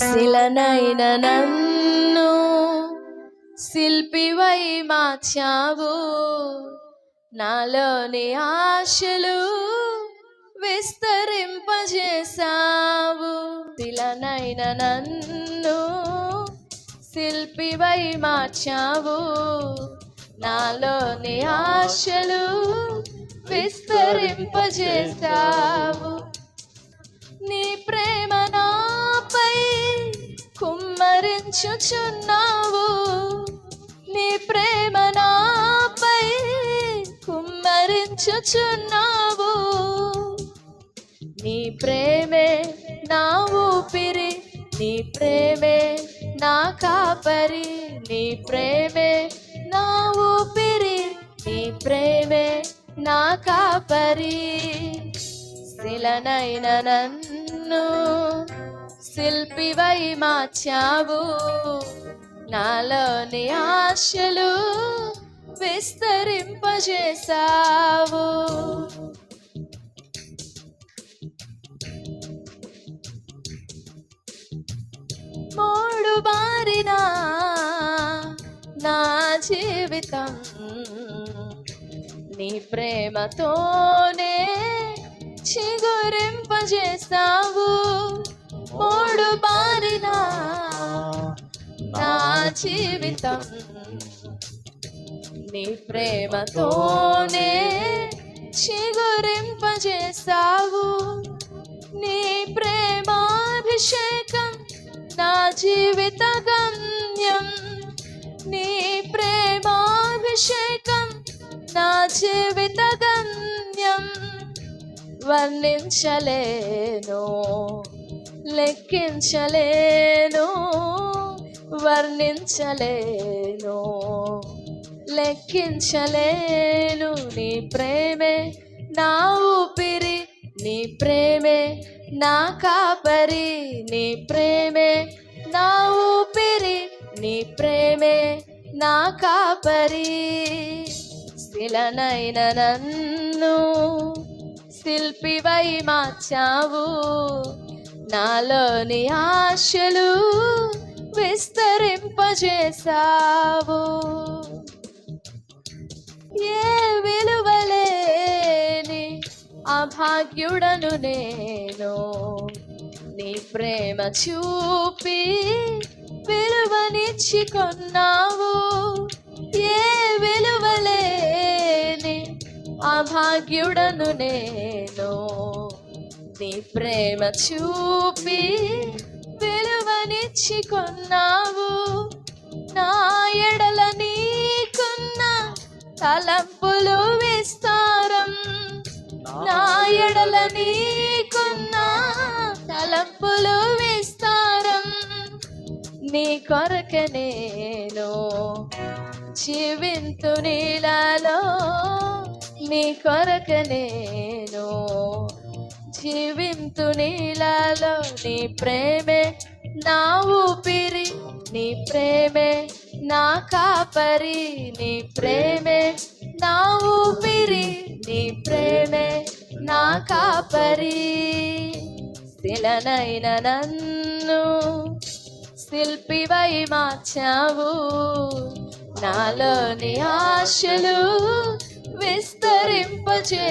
శిలనైన నన్ను శిల్పివై మార్చావు, నాలోని ఆశలు విస్తరింపజేశావు. శిలనైన నన్ను శిల్పివై మార్చావు, నాలోని ఆశలు విస్తరింపజేశావు. నీ ప్రేమ నాపై కుమ్మరించుచున్నావు, నీ ప్రేమ నాపై కుమ్మరించుచున్నావు. నీ ప్రేమే నా ఊపిరి, నీ ప్రేమే నా కాపరి, నీ ప్రేమే నా ఊపిరి, నీ ప్రేమే నా కాపరి. శిలనైన నన్ను శిల్పివై మార్చావు, నాలోని ఆశలు విస్తరింపజేశావు. మూడు బారిన నా జీవితం నీ ప్రేమతోనే చిగురింపజేస్తావు. మూడు బారిన నా జీవితం నీ ప్రేమతోనే చిగురింపజేస్తావు. నీ ప్రేమాభిషేకం నా జీవిత గమ్యం, నీ ప్రేమాభిషేకం నా జీవిత గమ్యం. వర్ణించలేను, లెక్కించలేను, వర్ణించలేను, లెక్కించలేను. నీ ప్రేమే నా ఊపిరి, నీ ప్రేమే నా కాపరి, నీ ప్రేమే నా ఊపిరి, నీ ప్రేమే నా కాపరి. శిలనైన నన్ను శిల్పివై మార్చావు, నాలోని ఆశలు విస్తరింపజేశావు. ఏ విలువలేని అభాగ్యుడను నేను, నీ ప్రేమ చూపి విలువనిచ్చి కొన్నావు. ఏ విలువలేని అభాగ్యుడను నేను, నీ ప్రేమ చూపి విలువనిచ్చి కొన్నావు. నా ఎడల నీకున్న తలంపులు విస్తారం, నా ఎడల నీకున్న తలంపులు విస్తారం. నీ కొరకు నేను జీవింతు నీలలో, నీ కొరకు నేను జీవింతు నీలలో. నీ ప్రేమే నా ఊపిరి, నీ ప్రేమే నా కాపరి, నీ ప్రేమే నా ఊపిరి, నీ ప్రేమే నా కాపరి. శిలనైన నన్ను శిల్పివై మార్చావు, నాలోని ఆశలు విస్తరింపజేశావు.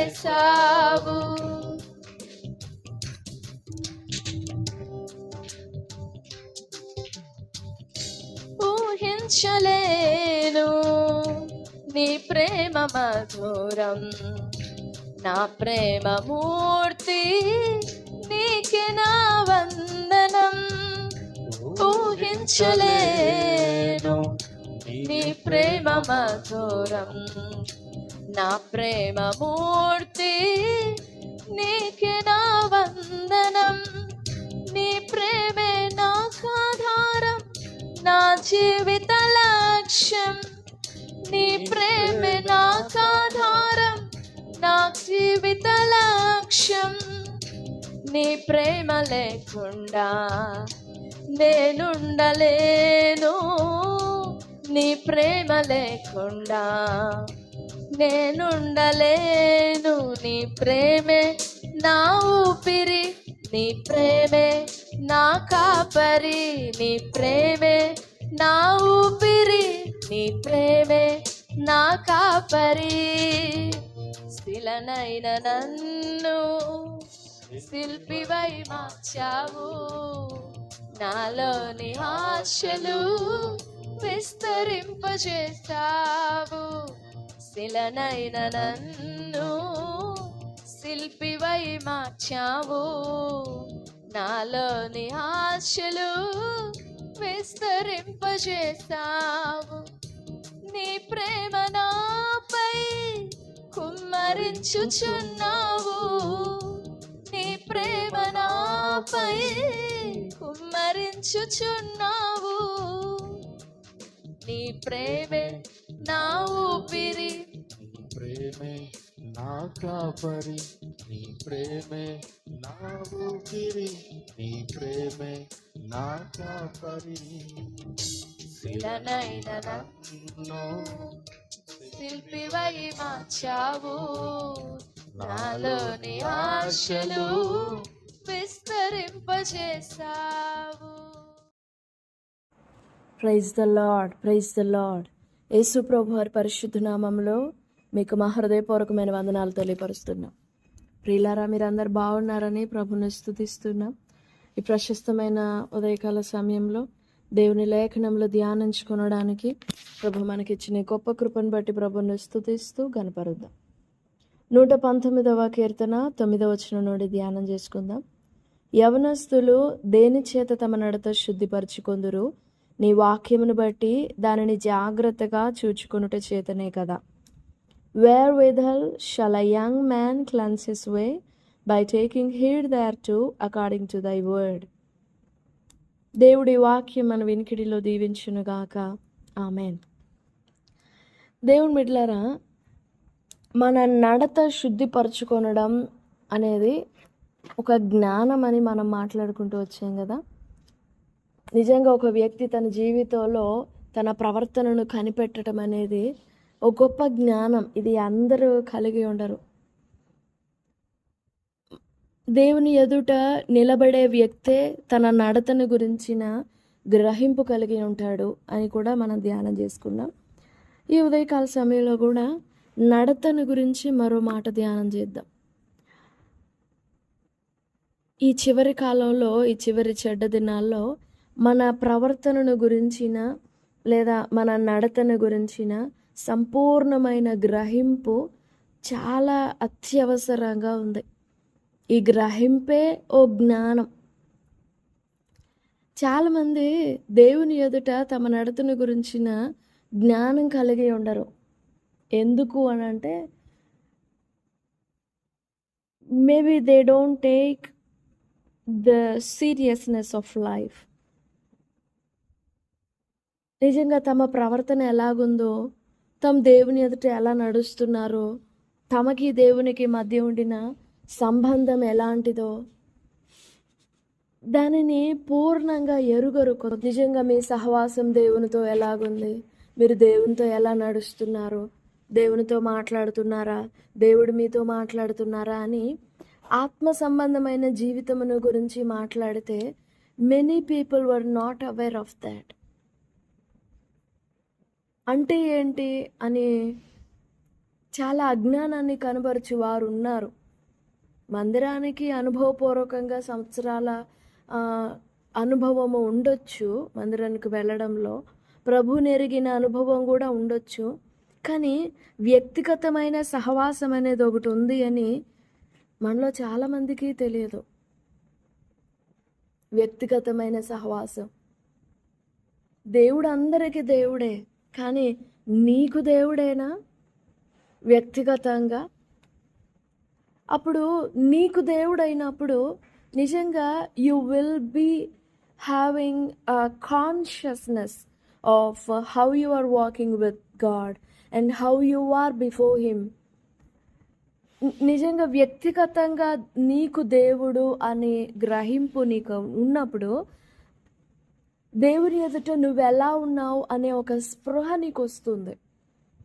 ఊహించలేను నీ ప్రేమ మధురం, నా ప్రేమ మూర్తి నీకే నా వందనం. ఊహించలేను నీ ప్రేమ మధురం, నా ప్రేమ మూర్తి నీకే నా వందనం. నీ ప్రేమే నాకు ఆధారం, నా జీవిత లక్ష్యం. నీ ప్రేమే నాకు ఆధారం, నా జీవిత లక్ష్యం. నీ ప్రేమ లేకుండా నేనుండలేను, నీ ప్రేమ లేకుండా నేనుండలేను. నీ ప్రేమే నా ఊపిరి, నీ ప్రేమే నా కాపరి, నీ ప్రేమే నా ఊపిరి, నీ ప్రేమే నా కాపరి. శిలనైన నన్ను శిల్పివై మార్చావు, నాలోని ఆశలు విస్తరింపజేస్తావు. శిలనైన నన్ను శిల్పివై మార్చావు, నాలోని ఆశలు విస్తరింపజేస్తావు. నీ ప్రేమ నాపై కుమ్మరించుచున్నావు, నీ ప్రేమ నాపై కుమ్మరించుచున్నావు. నీ ప్రేమే నా ఊపిరి, నీ ప్రేమే నా కాపరి, నీ ప్రేమే నా ఊపిరి, నీ ప్రేమే నా కాపరి. శిలనైన నన్ను శిల్పివై మార్చావు, నాలోని ఆశలు విస్తరింపజేసావు. Praise the lord, praise the lord. Yesu ప్రభు వారి పరిశుద్ధ నామంలో మీకు మా హృదయపూర్వకమైన వందనాలు తెలియపరుస్తున్నాం. ప్రియులారా, మీరందరూ బాగున్నారని ప్రభుని స్తుతిస్తున్నాం. ఈ ప్రశస్తమైన ఉదయకాల సమయంలో దేవుని లేఖనంలో ధ్యానించుకొనడానికి ప్రభు మనకిచ్చిన ఈ గొప్ప కృపను బట్టి ప్రభుని స్తుతిస్తూ గనపరుద్దాం. 119వ కీర్తన 9వ వచనం నుండి ధ్యానం చేసుకుందాం. యవనస్తులు దేని చేత తమ నడత శుద్ధిపరచుకొందురు, నీ వాక్యమును బట్టి దానిని జాగ్రత్తగా చూచుకొనుట చేతనే కదా. Wherewithal shall a young man cleanse his way? By taking heed thereto according to thy word. దేవుడి వాక్యం మన వినికిడిలో దీవించునుగాక. ఆమెన్. దేవుని బిడ్డలారా, మన నడత శుద్ధిపరచుకొనడం అనేది ఒక జ్ఞానం అని మనం మాట్లాడుకుంటూ వచ్చాం కదా. నిజంగా ఒక వ్యక్తి తన జీవితంలో తన ప్రవర్తనను కనిపెట్టడం అనేది ఒక గొప్ప జ్ఞానం. ఇది అందరూ కలిగి ఉండరు. దేవుని ఎదుట నిలబడే వ్యక్తే తన నడతను గురించిన గ్రహింపు కలిగి ఉంటాడు అని కూడా మనం ధ్యానం చేసుకున్నాం. ఈ ఉదయకాల సమయంలో కూడా నడతను గురించి మరో మాట ధ్యానం చేద్దాం. ఈ చివరి కాలంలో, ఈ చివరి చెడ్డ దినాల్లో మన ప్రవర్తనను గురించిన లేదా మన నడతను గురించిన సంపూర్ణమైన గ్రహింపు చాలా అత్యవసరంగా ఉంది. ఈ గ్రహింపే ఓ జ్ఞానం. చాలామంది దేవుని ఎదుట తమ నడతను గురించిన జ్ఞానం కలిగి ఉండరు. ఎందుకు అని అంటే, maybe they don't take the seriousness of life. నిజంగా తమ ప్రవర్తన ఎలాగుందో, తమ దేవుని ఎదుట ఎలా నడుస్తున్నారో, తమకి దేవునికి మధ్య ఉండిన సంబంధం ఎలాంటిదో దానిని పూర్ణంగా ఎరుగరు. నిజంగా మీ సహవాసం దేవునితో ఎలాగుంది, మీరు దేవునితో ఎలా నడుస్తున్నారు, దేవునితో మాట్లాడుతున్నారా, దేవుడు మీతో మాట్లాడుతున్నారా అని ఆత్మ సంబంధమైన జీవితమును గురించి మాట్లాడితే many people were not aware of that. అంటే ఏంటి అని చాలా అజ్ఞానాన్ని కనబరుచు వారు ఉన్నారు. మందిరానికి అనుభవపూర్వకంగా సంవత్సరాల అనుభవము ఉండొచ్చు, మందిరానికి వెళ్ళడంలో ప్రభువుని ఎరిగిన అనుభవం కూడా ఉండొచ్చు. కానీ వ్యక్తిగతమైన సహవాసం అనేది ఒకటి ఉంది అని మనలో చాలామందికి తెలియదు. వ్యక్తిగతమైన సహవాసం, దేవుడు అందరికీ దేవుడే, కానీ నీకు దేవుడేనా వ్యక్తిగతంగా? అప్పుడు నీకు దేవుడైనప్పుడు నిజంగా you will be having a consciousness of how you are walking with God and how you are before him. నిజంగా వ్యక్తిగతంగా నీకు దేవుడు అనే గ్రహింపు నీకు ఉన్నప్పుడు దేవుని ఎదుట నువ్వు ఎలా ఉన్నావు అనే ఒక స్పృహ నీకు వస్తుంది.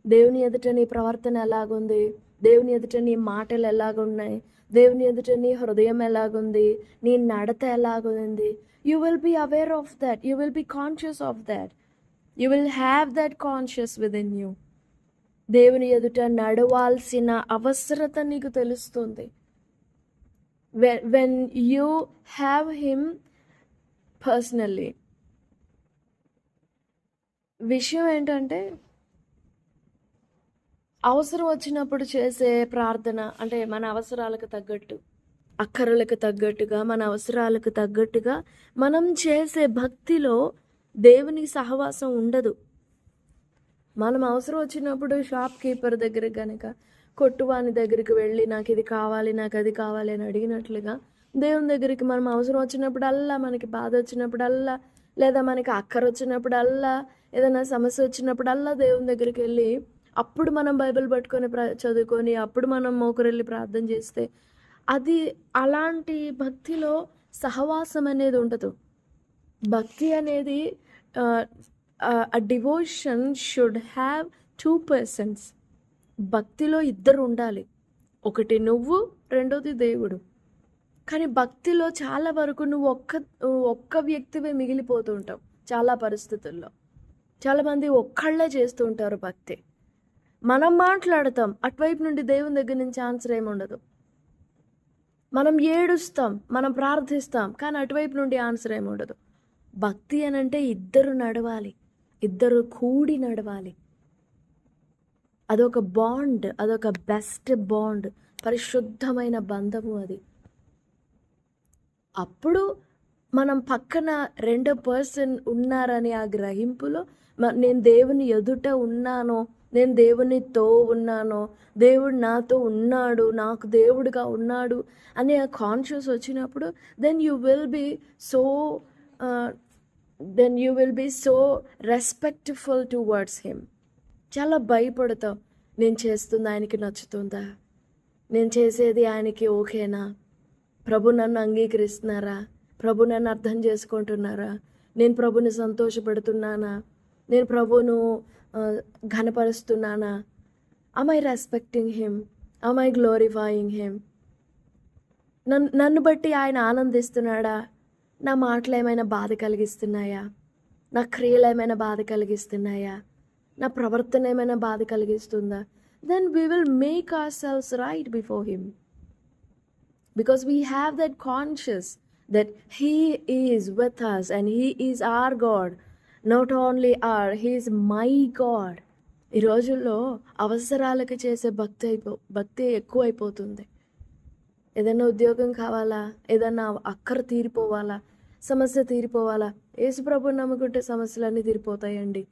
దేవుని ఎదుట నీ ప్రవర్తన ఎలాగుంది, దేవుని ఎదుట నీ మాటలు ఎలాగున్నాయి, దేవుని ఎదుట నీ హృదయం ఎలాగుంది, నీ నడత ఎలాగుంది. You will be aware of that, you will be conscious of that, you will have that conscious within you. దేవుని ఎదుట నడవాల్సిన అవసరత నీకు తెలుస్తుంది. When you have him personally. విషయం ఏంటంటే, అవసరం వచ్చినప్పుడు చేసే ప్రార్థన అంటే మన అవసరాలకు తగ్గట్టు, అక్కరలకు తగ్గట్టుగా, మన అవసరాలకు తగ్గట్టుగా మనం చేసే భక్తిలో దేవునికి సహవాసం ఉండదు. మనం అవసరం వచ్చినప్పుడు షాప్ కీపర్ దగ్గర కనుక, కొట్టువాని దగ్గరికి వెళ్ళి నాకు ఇది కావాలి, నాకు అది కావాలి అని అడిగినట్లుగా దేవుని దగ్గరికి మనం అవసరం వచ్చినప్పుడల్లా, మనకి బాధ వచ్చినప్పుడల్లా, లేదా మనకి అక్కర వచ్చినప్పుడల్లా, ఏదైనా సమస్య వచ్చినప్పుడల్లా దేవుని దగ్గరికి వెళ్ళి అప్పుడు మనం బైబిల్ పట్టుకొని చదువుకొని అప్పుడు మనం మోకరెళ్ళి ప్రార్థన చేస్తే అది అలాంటి భక్తిలో సహవాసం అనేది ఉండదు. భక్తి అనేది a devotion should have 2 persons. భక్తిలో ఇద్దరు ఉండాలి. ఒకటి నువ్వు, రెండోది దేవుడు. కానీ భక్తిలో చాలా వరకు నువ్వు ఒక్క వ్యక్తివే మిగిలిపోతూ ఉంటావు. చాలా పరిస్థితుల్లో చాలామంది ఒక్కళ్ళే చేస్తూ ఉంటారు భక్తి. మనం మాట్లాడతాం, అటువైపు నుండి దేవుని దగ్గర నుంచి ఆన్సర్ ఏమి ఉండదు. మనం ఏడుస్తాం, మనం ప్రార్థిస్తాం, కానీ అటువైపు నుండి ఆన్సర్ ఏమి ఉండదు. భక్తి అనంటే ఇద్దరు నడవాలి, ఇద్దరు కూడి నడవాలి. అదొక బాండ్, అదొక బెస్ట్ బాండ్, పరిశుద్ధమైన బంధము అది. అప్పుడు మనం పక్కన రెండో పర్సన్ ఉన్నారని ఆ గ్రహింపులో నేను దేవుని ఎదుట ఉన్నానో, నేను దేవునితో ఉన్నానో, దేవుడు నాతో ఉన్నాడు, నాకు దేవుడుగా ఉన్నాడు అనే ఆ కాన్షియస్ వచ్చినప్పుడు then you will be so respectful towards him. చాలా భయపడతావు. నేను చేస్తుంది ఆయనకి నచ్చుతుందా, నేను చేసేది ఆయనకి ఓకేనా, ప్రభు నన్ను అంగీకరిస్తున్నారా, ప్రభు నన్ను అర్థం చేసుకుంటున్నారా, నేను ప్రభుని సంతోషపెడుతున్నానా, నేను ప్రభును ఘనపరుస్తున్నానా, am I respecting him, am I glorifying him, నన్ను బట్టి ఆయన ఆనందిస్తున్నాడా, నా మాటలు ఏమైనా బాధ కలిగిస్తున్నాయా, నా క్రియలు ఏమైనా బాధ కలిగిస్తున్నాయా, నా ప్రవర్తన ఏమైనా బాధ కలిగిస్తుందా, then we will make ourselves right before him, because we have that conscious that he is with us and he is our God, not only our, he is my God. ఈ రోజుల్లో అవసరాలకు చేసే భక్తి ఎక్కువైపోతుంది. ఏదైనా ఉద్యోగం కావాలా, ఏదైనా అక్కర తీరిపోవాలా, సమస్య తీరిపోవాలా, యేసు ప్రభుని నమ్ముకుంటే సమస్యలన్నీ తీరిపోతాయండి.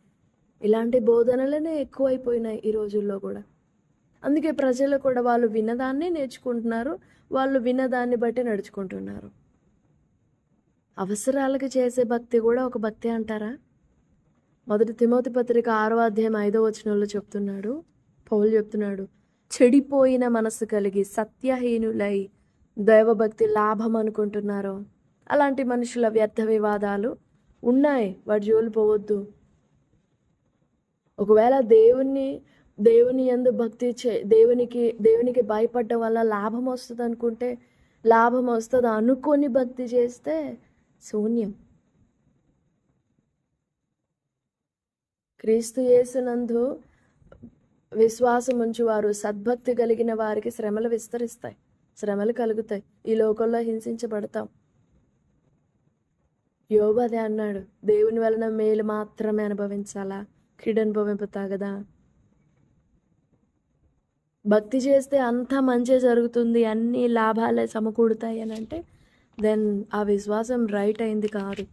ఇలాంటి బోధనలనే ఎక్కువైపోయినాయి ఈ రోజుల్లో కూడా. అందుకే ప్రజలు కూడా వాళ్ళు విన్నదాన్ని నేర్చుకుంటున్నారు, వాళ్ళు విన్నదాన్ని బట్టి నడుచుకుంటున్నారు. అవసరాలకు చేసే భక్తి కూడా ఒక భక్తి అంటారా? 1 తిమోతి పత్రిక 6వ అధ్యాయం 5వ వచనంలో చెప్తున్నాడు, పౌలు చెప్తున్నాడు, చెడిపోయిన మనసు కలిగి సత్యహీనులై దైవభక్తి లాభం అనుకుంటున్నారు. అలాంటి మనుషుల వ్యర్థ వివాదాలు ఉన్నాయి, వాటి జోలు పోవద్దు. ఒకవేళ దేవుని యందు భక్తి దేవునికి భయపడడం వల్ల లాభం వస్తుంది అనుకుంటే, లాభం వస్తుంది అనుకొని భక్తి చేస్తే శూన్యం. క్రీస్తు యేసునందు విశ్వాసం ఉంచువారు, సద్భక్తి కలిగిన వారికి శ్రమలు విస్తరిస్తాయి, శ్రమలు కలుగుతాయి, ఈ లోకంలో హింసించబడతాం. యోబు అదే అన్నాడు, దేవుని వలన మేలు మాత్రమే అనుభవించాలా, కీడు అనుభవింపతాగదా. భక్తి చేస్తే అంతా మంచి జరుగుతుంది, అన్ని లాభాలే సమకూడుతాయి అని అంటే దెన్ ఆ విశ్వాసం రైట్ అయింది కాదు.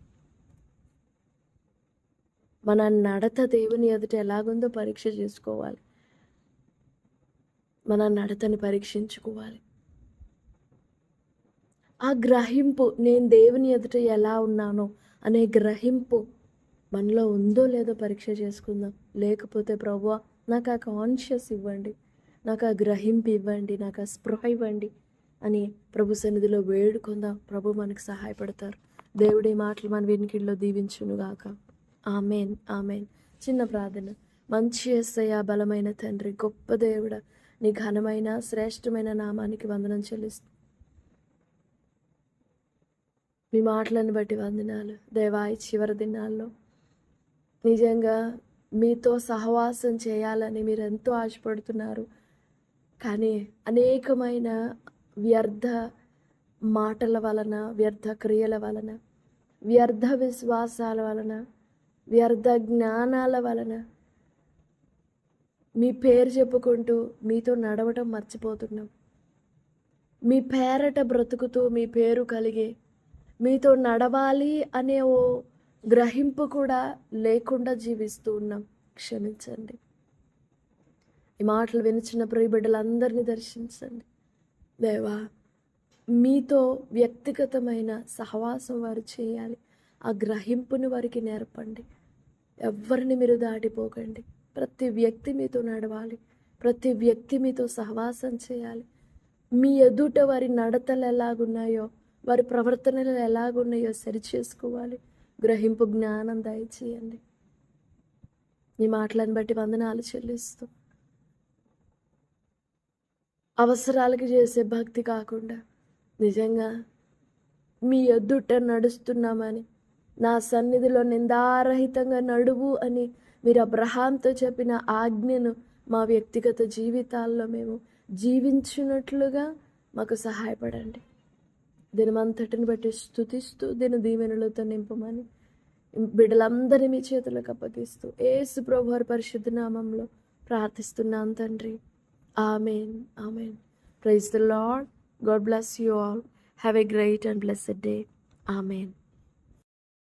మన నడత దేవుని ఎదుట ఎలాగుందో పరీక్ష చేసుకోవాలి, మన నడతని పరీక్షించుకోవాలి. ఆ గ్రహింపు, నేను దేవుని ఎదుట ఎలా ఉన్నానో అనే గ్రహింపు మనలో ఉందో లేదో పరీక్ష చేసుకుందాం. లేకపోతే ప్రభువా నాకు ఆ కాన్షియస్ ఇవ్వండి, నాకు ఆ గ్రహింపు ఇవ్వండి, నాకు ఆ స్పృహ ఇవ్వండి అని ప్రభు సన్నిధిలో వేడుకుందాం. ప్రభు మనకు సహాయపడతారు. దేవుడి మాటలు మన వినికిడిలో దీవించునుగాక. Amen, amen. చిన్న ప్రార్థన. మంచి యేసయ్య, బలమైన తండ్రి, గొప్ప దేవుడా, నీ ఘనమైన శ్రేష్టమైన నామానికి వందనం చెల్లిస్తాను. మీ మాటలను బట్టి వందనాలు దేవా. ఈ చివరి దినాల్లో నిజంగా మీతో సహవాసం చేయాలని మీరు ఎంతో ఆశపడుతున్నారు. కానీ అనేకమైన వ్యర్థ మాటల వలన, వ్యర్థ క్రియల వలన, వ్యర్థ విశ్వాసాల వలన, వ్యర్థ జ్ఞానాల వలన మీ పేరు చెప్పుకుంటూ మీతో నడవటం మర్చిపోతున్నాం. మీ పేరట బ్రతుకుతూ మీ పేరు కలిగి మీతో నడవాలి అనే ఓ గ్రహింపు కూడా లేకుండా జీవిస్తూ ఉన్నాం. క్షమించండి. ఈ మాటలు వినిచిన ప్రియ బిడ్డలందరినీ దర్శించండి దేవా. మీతో వ్యక్తిగతమైన సహవాసం వారు చేయాలి. ఆ గ్రహింపుని వారికి నేర్పండి. ఎవరిని మీరు దాటిపోకండి. ప్రతి వ్యక్తి మీతో నడవాలి. ప్రతి వ్యక్తి మీతో సహవాసం చేయాలి. మీ ఎదుట వారి నడతలు ఎలాగున్నాయో, వారి ప్రవర్తనలు ఎలాగున్నాయో సరిచేసుకోవాలి. గ్రహింపు జ్ఞానం దయచేయండి. ఈ మాటలను బట్టి వందనాలు చెల్లిస్తూ, అవసరాలకి చేసే భక్తి కాకుండా నిజంగా మీ ఎదుట నడుస్తున్నామని, నా సన్నిధిలో నిందారహితంగా నడువు అని మీరు అబ్రహాంతో చెప్పిన ఆజ్ఞను మా వ్యక్తిగత జీవితాల్లో మేము జీవించినట్లుగా మాకు సహాయపడండి. దినమంతటిని బట్టి స్తుతిస్తూ దీవెనలతో నింపమని బిడ్డలందరినీ మీ చేతులకు అప్పగిస్తూ యేసు ప్రభువారి పరిశుద్ధ నామంలో ప్రార్థిస్తున్నాను తండ్రి. ఆమేన్. ఆమేన్. Praise the lord. God bless you all. Have a great and blessed day. Amen.